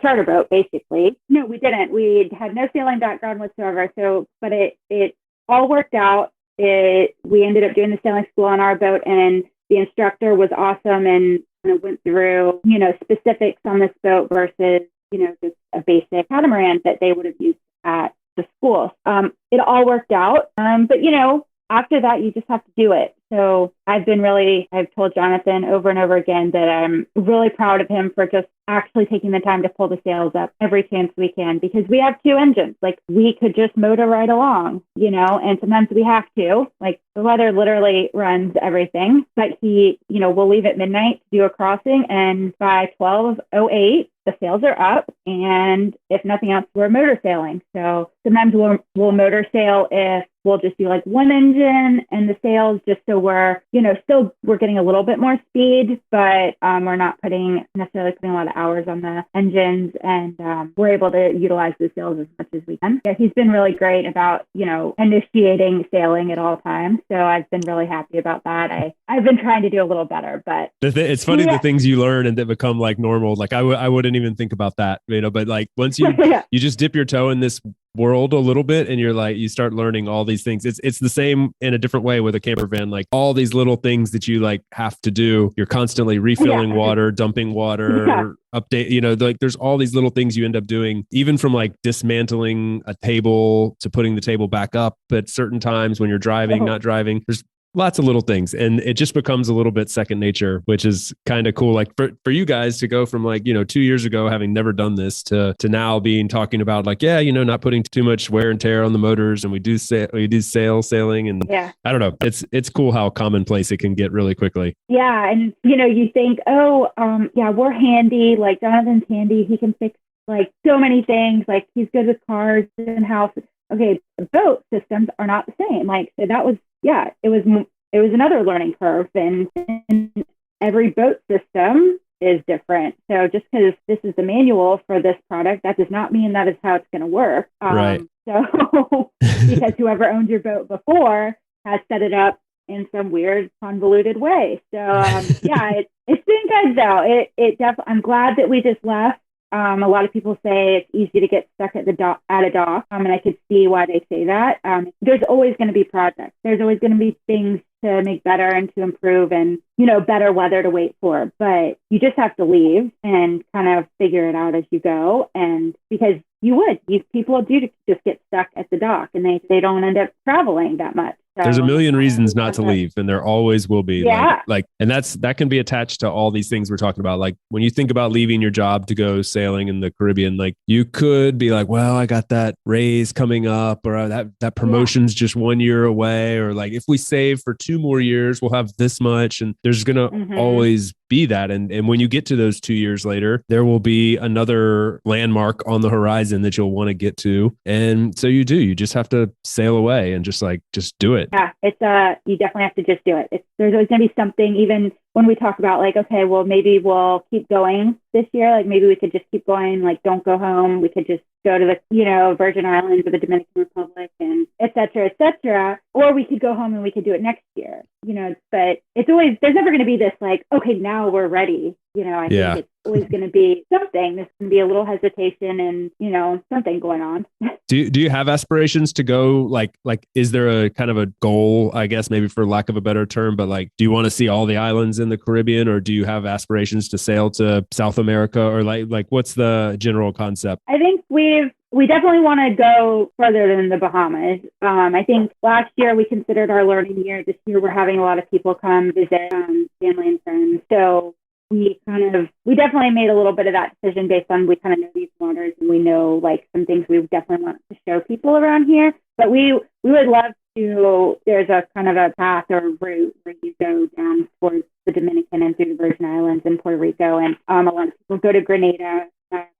charter boat, basically. No, we didn't. We had no sailing background whatsoever. So, but it all worked out. We ended up doing the sailing school on our boat, and the instructor was awesome and kind of went through, specifics on this boat versus, just a basic catamaran that they would have used at the school. It all worked out. But after that, you just have to do it. So I've told Jonathan over and over again that I'm really proud of him for just actually taking the time to pull the sails up every chance we can, because we have 2 engines. Like we could just motor right along, and sometimes we have to. Like the weather literally runs everything, but we'll leave at midnight to do a crossing, and by 12:08, the sails are up, and if nothing else, we're motor sailing. So sometimes we'll motor sail if we'll just do like one engine and the sails, just so we're getting a little bit more speed, but we're not necessarily putting a lot of hours on the engines, and we're able to utilize the sails as much as we can. Yeah, he's been really great about initiating sailing at all times, so I've been really happy about that. I've been trying to do a little better, but it's funny the things you learn and that become like normal. Like I wouldn't even think about that, but like once you you just dip your toe in this world a little bit and you're like, you start learning all these things. It's the same in a different way with a camper van, like all these little things that you like have to do. You're constantly refilling water, dumping water, update, like there's all these little things you end up doing, even from like dismantling a table to putting the table back up at certain times when you're driving, not driving. There's lots of little things, and it just becomes a little bit second nature, which is kind of cool. Like for you guys to go from like 2 years ago having never done this to now talking about like not putting too much wear and tear on the motors, and we do sailing, and I don't know, it's cool how commonplace it can get really quickly. And you think, we're handy, like Jonathan's handy, he can fix like so many things, like he's good with cars and houses. Okay, the boat systems are not the same. Like so that was it was another learning curve, and every boat system is different. So just because this is the manual for this product, that does not mean that is how it's going to work. Right. So because whoever owned your boat before has set it up in some weird convoluted way. So yeah, it's been good though. It definitely. I'm glad that we just left. A lot of people say it's easy to get stuck at a dock, and I could see why they say that. There's always going to be projects. There's always going to be things to make better and to improve, and better weather to wait for. But you just have to leave and kind of figure it out as you go. And because people do just get stuck at the dock, and they don't end up traveling that much. So, there's a million reasons not to leave, and there always will be. Yeah. And that can be attached to all these things we're talking about. Like when you think about leaving your job to go sailing in the Caribbean, like you could be like, well, I got that raise coming up, or that promotion's just 1 year away, or like if we save for 2 more years, we'll have this much. And there's gonna always be that. And when you get to those 2 years later, there will be another landmark on the horizon that you'll want to get to. And so you just have to sail away and just do it. Yeah, it's you definitely have to just do it. There's always going to be something, even when we talk about like, okay, well, maybe we'll keep going this year. Like maybe we could just keep going, like don't go home. We could just go to the, Virgin Islands or the Dominican Republic and et cetera. Or we could go home and we could do it next year, but it's always, there's never going to be this like, okay, now we're ready. I think it's always going to be something. There's going to be a little hesitation and, something going on. Do you have aspirations to go like, is there a kind of a goal, I guess, maybe for lack of a better term, but like, do you want to see all the islands in the Caribbean, or do you have aspirations to sail to South America, or like what's the general concept? I think we definitely want to go further than the Bahamas. I think last year we considered our learning year. This year we're having a lot of people come visit, family and friends. So we definitely made a little bit of that decision based on, we kind of know these waters and we know like some things we definitely want to show people around here. But we would love to, there's a kind of a path or a route where you go down towards the Dominican and through the Virgin Islands and Puerto Rico. And a lot of people go to Grenada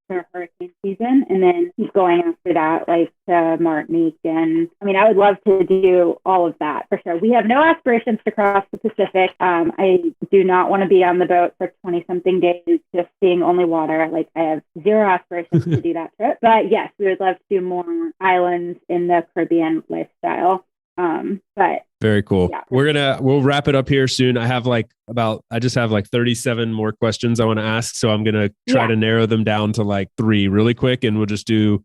for hurricane season and then keep going after that, like to Martinique. And I mean, I would love to do all of that for sure. We have no aspirations to cross the Pacific. I do not want to be on the boat for 20 something days just seeing only water. Like I have zero aspirations to do that trip. But yes, we would love to do more islands in the Caribbean lifestyle. But very cool. Yeah. We'll wrap it up here soon. I just have like 37 more questions I want to ask. So I'm going to try to narrow them down to like 3 really quick, and we'll just do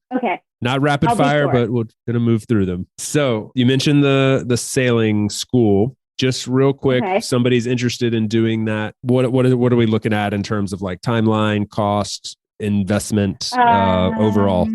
not rapid fire, but we're going to move through them. So you mentioned the sailing school. Just real quick, somebody's interested in doing that. What are we looking at in terms of like timeline, cost, investment, overall?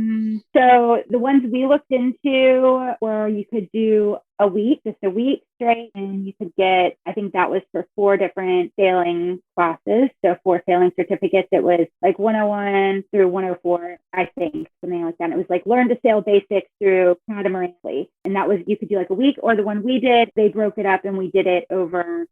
So the ones we looked into where you could do just a week straight, and you could get, I think that was for 4 different sailing classes. So 4 sailing certificates. It was like 101 through 104, I think, something like that. And it was like learn to sail basics through catamaran. And that was, you could do like a week, or the one we did, they broke it up and we did it over,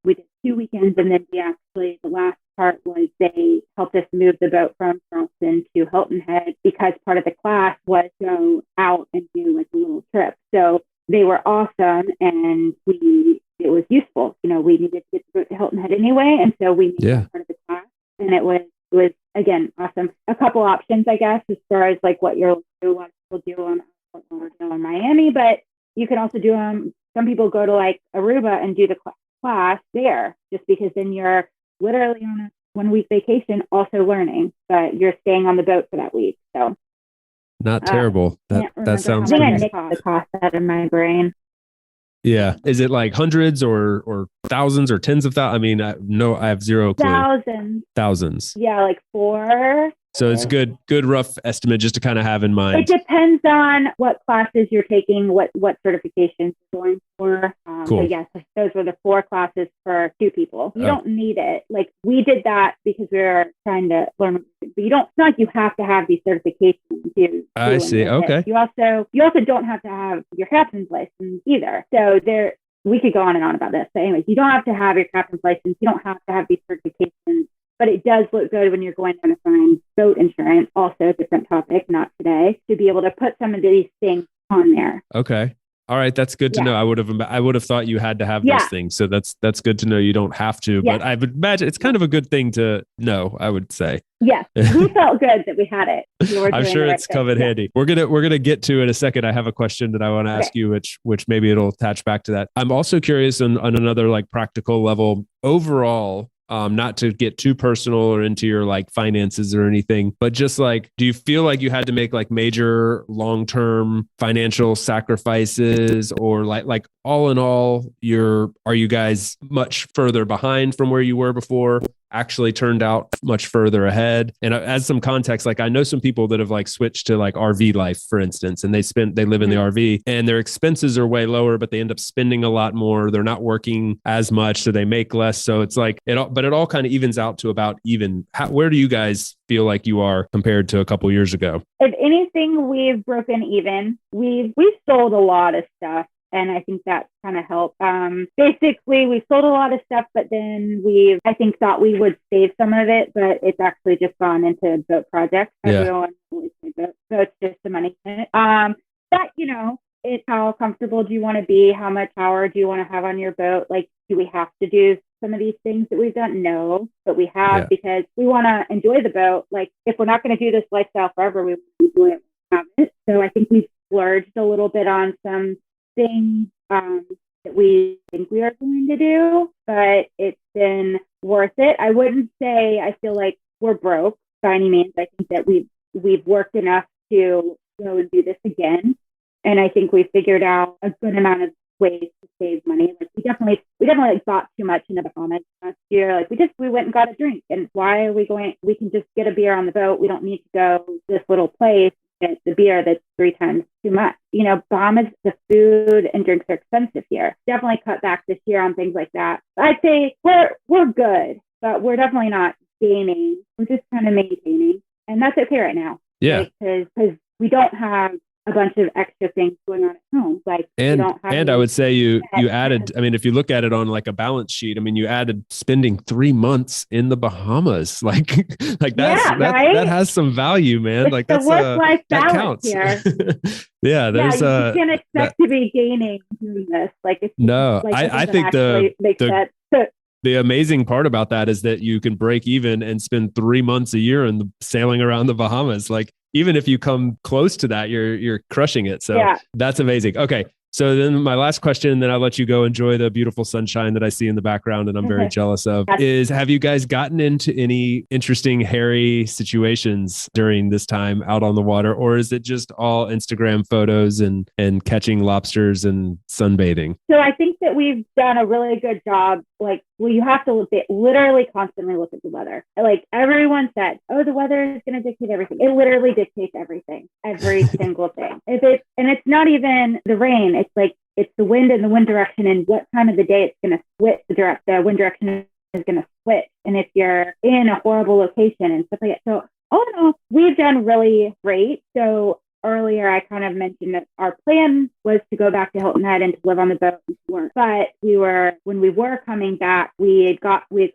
we did 2 weekends. And then the last part was they helped us move the boat from Charleston to Hilton Head, because part of the class was go out and do like a little trip. So they were awesome, and it was useful. We needed to get the boat to Hilton Head anyway, and so we made that part of the class, and it was again awesome. A couple options, I guess, as far as like what a lot of people do on Fort Lauderdale and Miami, but you can also do them. Some people go to like Aruba and do the class there, just because then you're literally on a 1-week vacation, also learning, but you're staying on the boat for that week. So not terrible. That sounds good. I think I mixed the cost out in my brain. Yeah. Is it like hundreds or thousands or tens of thousands? I mean, I have zero clue. Thousands. Yeah, like 4. So it's good rough estimate just to kind of have in mind. It depends on what classes you're taking, what certifications you're going for. Cool. So yes, those were the 4 classes for 2 people. You don't need it. Like we did that because we were trying to learn, but it's not like you have to have these certifications to. I see. Okay. You also don't have to have your captain's license either. So we could go on and on about this. But anyways, you don't have to have your captain's license. You don't have to have these certifications. But it does look good when you're going to find boat insurance, also a different topic, not today, to be able to put some of these things on there. Okay. All right, that's good to Yeah. know. I would have thought you had to have those Yeah. things. So that's good to know you don't have to, Yeah. but I would imagine it's kind of a good thing to know, I would say. Yes. We felt good that we had it. We were I'm doing sure the right it's thing. come in Yeah. handy. We're gonna get to in a second. I have a question that I want to Okay. ask you, which maybe it'll attach back to that. I'm also curious on another like practical level overall. Not to get too personal or into your like finances or anything, but just like, do you feel like you had to make like major long-term financial sacrifices, or like all in all, are you guys much further behind from where you were before? Actually turned out much further ahead. And as some context, like I know some people that have like switched to like RV life, for instance, and they live in the RV and their expenses are way lower, but they end up spending a lot more. They're not working as much, so they make less. So it's like but it all kind of evens out to about even. Where do you guys feel like you are compared to a couple years ago? If anything, we've broken even. We've sold a lot of stuff. And I think that kind of helped. Basically, we sold a lot of stuff, but then I think, thought we would save some of it, but it's actually just gone into boat projects. Yeah. Everyone always says boat, so it's just the money in it. But, it's how comfortable do you want to be? How much power do you want to have on your boat? Like, do we have to do some of these things that we've done? No, but we have because we want to enjoy the boat. Like, if we're not going to do this lifestyle forever, we want to enjoy it. So I think we've splurged a little bit on some things that we think we are going to do, but it's been worth it. I wouldn't say I feel like we're broke by any means. I think that we've worked enough to go and do this again, and I think we figured out a good amount of ways to save money. Like we definitely like, bought too much in the Bahamas last year. Like we went and got a drink, and why are we going? We can just get a beer on the boat. We don't need to go to this little place. The beer that's 3 times too much. Bahamas, the food and drinks are expensive here. Definitely cut back this year on things like that. I'd say we're good, but we're definitely not gaining. We're just kind of maintaining, and that's okay right now. Yeah, because we don't have a bunch of extra things going on at home. Like and we don't have I would say you added. I mean, if you look at it on like a balance sheet, I mean, you added spending 3 months in the Bahamas. Like that has some value, man. It's like the that's work-life that balance counts. here. Yeah, there's you can't expect to be gaining doing this. Like it's no. like, I think the amazing part about that is that you can break even and spend 3 months a year sailing around the Bahamas. Like even if you come close to that, you're crushing it. So that's amazing. Okay. So then my last question, and then I'll let you go enjoy the beautiful sunshine that I see in the background and I'm very jealous of, is have you guys gotten into any interesting, hairy situations during this time out on the water? Or is it just all Instagram photos and catching lobsters and sunbathing? So I think that we've done a really good job. Like, well, you have to literally constantly look at the weather. Like everyone said, oh, the weather is going to dictate everything. It literally dictates everything, every single thing. And it's not even the rain. It's like, it's the wind and the wind direction and what time of the day it's going to switch. The wind direction is going to switch. And if you're in a horrible location and stuff like that. So all in all, we've done really great. So earlier, I kind of mentioned that our plan was to go back to Hilton Head and to live on the boat. But when we were coming back, we had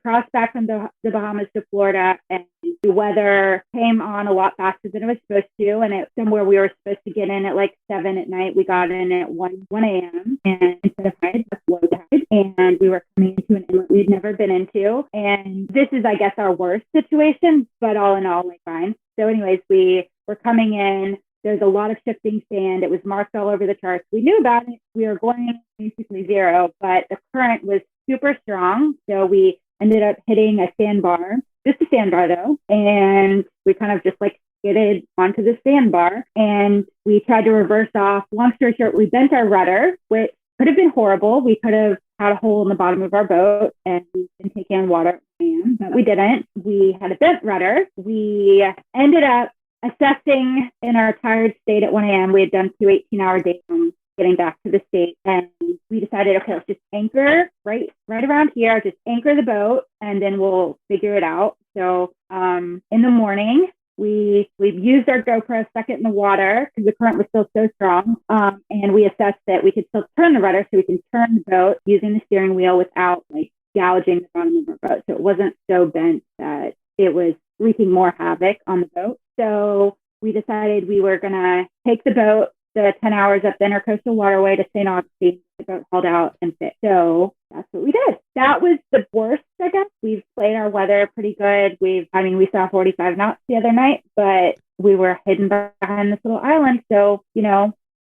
crossed back from the Bahamas to Florida, and the weather came on a lot faster than it was supposed to. And somewhere we were supposed to get in at like 7 at night, we got in at 1 a.m. And instead of high, that's low tide. And we were coming into an inlet we'd never been into. And this is, I guess, our worst situation, but all in all, like fine. So anyways, we were coming in. There's a lot of shifting sand. It was marked all over the charts. We knew about it. We were going basically zero, but the current was super strong. So we ended up hitting a sandbar, just a sandbar though. And we kind of just like skidded onto the sandbar and we tried to reverse off. Long story short, we bent our rudder, which could have been horrible. We could have had a hole in the bottom of our boat and we didn't take in water, but we didn't. We had a bent rudder. We ended up assessing in our tired state at 1 a.m. We had done 2 18-hour days on getting back to the state. And we decided, okay, let's just anchor right around here, just anchor the boat, and then we'll figure it out. So in the morning, we've used our GoPro, stuck it in the water because the current was still so strong. And we assessed that we could still turn the rudder so we can turn the boat using the steering wheel without like gouging the bottom of our boat. So it wasn't so bent that it was wreaking more havoc on the boat. So we decided we were going to take the boat the 10 hours up the Intercoastal Waterway to St. Augustine, the boat hauled out and fit. So that's what we did. That was the worst, I guess. We've played our weather pretty good. We saw 45 knots the other night, but we were hidden behind this little island. So,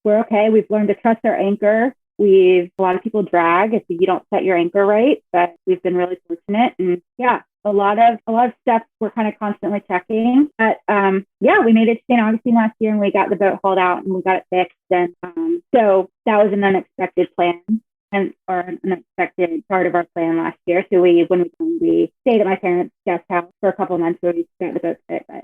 we're okay. We've learned to trust our anchor. A lot of people drag if you don't set your anchor right, but we've been really fortunate. And yeah, a lot of steps we're kind of constantly checking. But we made it to St. Augustine last year and we got the boat hauled out and we got it fixed. And so that was an unexpected plan or an unexpected part of our plan last year. So when we stayed at my parents' guest house for a couple of months, so we got the boat fixed. But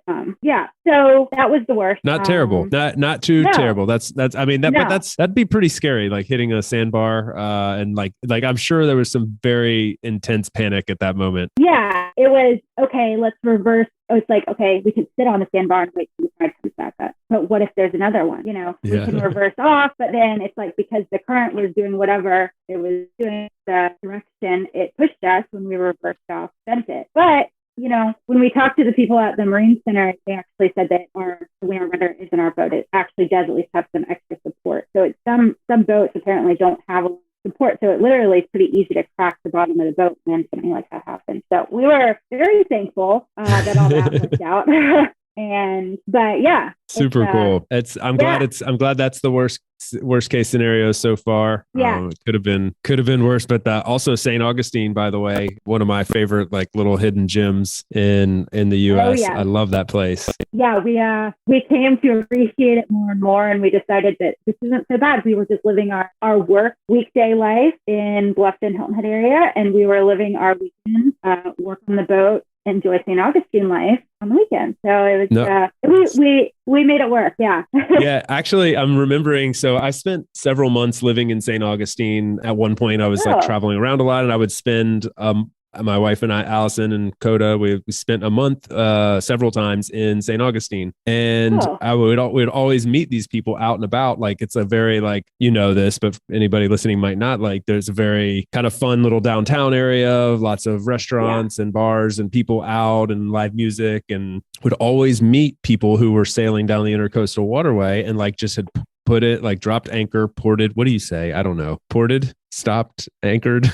so that was the worst. Not terrible. Not too terrible. That'd be pretty scary, like hitting a sandbar. And like I'm sure there was some very intense panic at that moment. Yeah, it was okay. Let's reverse. It's like, okay, we can sit on the sandbar and wait till the tide comes back up. But what if there's another one? We can reverse off, but then it's like, because the current was doing whatever it was doing, the direction it pushed us when we reversed off bent it. But when we talked to the people at the Marine Center, they actually said that the winter rudder isn't our boat. It actually does at least have some extra support. So some boats apparently don't have a lot of support. So it literally is pretty easy to crack the bottom of the boat when something like that happens. So we were very thankful that all that worked out. But yeah, super cool. I'm glad that's the worst case scenario so far. Yeah, it could have been worse. But also St. Augustine, by the way, one of my favorite like little hidden gems in the U.S. Oh, yeah. I love that place. Yeah, we came to appreciate it more and more, and we decided that this isn't so bad. We were just living our work weekday life in Bluffton, Hilton Head area, and we were living our weekend work on the boat, enjoy St. Augustine life on the weekend. So it was, we made it work. Yeah. Yeah. Actually, I'm remembering. So I spent several months living in St. Augustine. At one point I was like traveling around a lot, and I would spend, my wife and I, Allison and Coda, we spent a month several times in St. Augustine, and we would always meet these people out and about. Like it's a very this, but anybody listening might not, like there's a very kind of fun little downtown area, lots of restaurants and bars and people out and live music, and would always meet people who were sailing down the Intercoastal Waterway and like just had put it, like dropped anchor, ported. What do you say? I don't know. Ported? Stopped, anchored.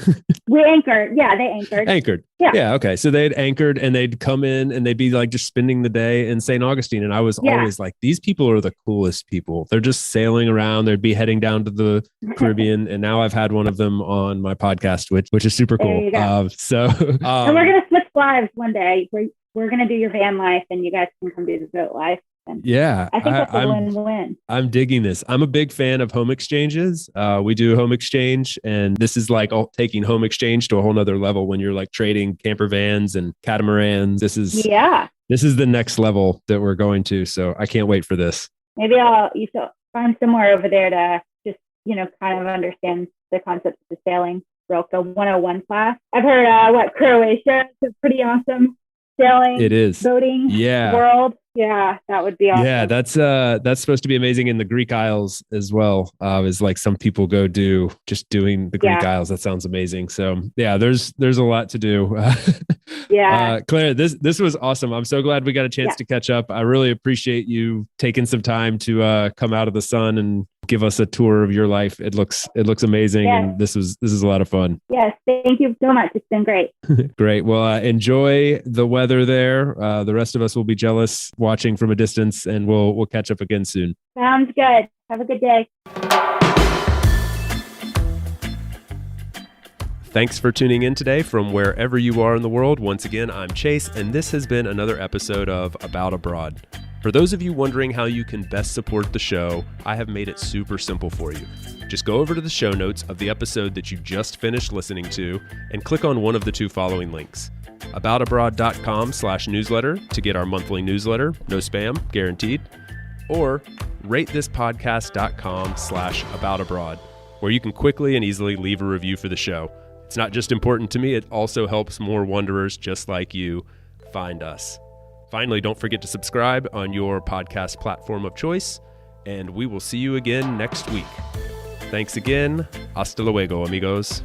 We anchored. Yeah, they anchored. Anchored. Yeah. Okay. So they'd anchored and they'd come in and they'd be like just spending the day in St. Augustine. And I was always like, these people are the coolest people. They're just sailing around. They'd be heading down to the Caribbean. And now I've had one of them on my podcast, which is super cool. And we're going to switch lives one day. We're going to do your van life and you guys can come do the boat life. Yeah, I think that's a win-win. I'm digging this. I'm a big fan of home exchanges. We do home exchange, and this is like taking home exchange to a whole nother level when you're like trading camper vans and catamarans. This is the next level that we're going to. So I can't wait for this. Maybe you find somewhere over there to just kind of understand the concepts of sailing. Go 101 class. I've heard Croatia is a pretty awesome sailing. It is boating world. Yeah, that would be awesome. Yeah, that's supposed to be amazing in the Greek Isles as well. Is like some people go doing the Greek Isles. That sounds amazing. So yeah, there's a lot to do. Claire, this was awesome. I'm so glad we got a chance to catch up. I really appreciate you taking some time to come out of the sun and give us a tour of your life. It looks amazing, and this is a lot of fun. Yes, thank you so much. It's been great. Great. Well, enjoy the weather there. The rest of us will be jealous watching from a distance, and we'll catch up again soon. Sounds good. Have a good day. Thanks for tuning in today from wherever you are in the world. Once again, I'm Chase, and this has been another episode of About Abroad. For those of you wondering how you can best support the show, I have made it super simple for you. Just go over to the show notes of the episode that you just finished listening to and click on one of the two following links. aboutabroad.com/newsletter to get our monthly newsletter, no spam, guaranteed, or ratethispodcast.com/aboutabroad, where you can quickly and easily leave a review for the show. It's not just important to me, it also helps more wanderers just like you find us. Finally, don't forget to subscribe on your podcast platform of choice, and we will see you again next week. Thanks again. Hasta luego, amigos.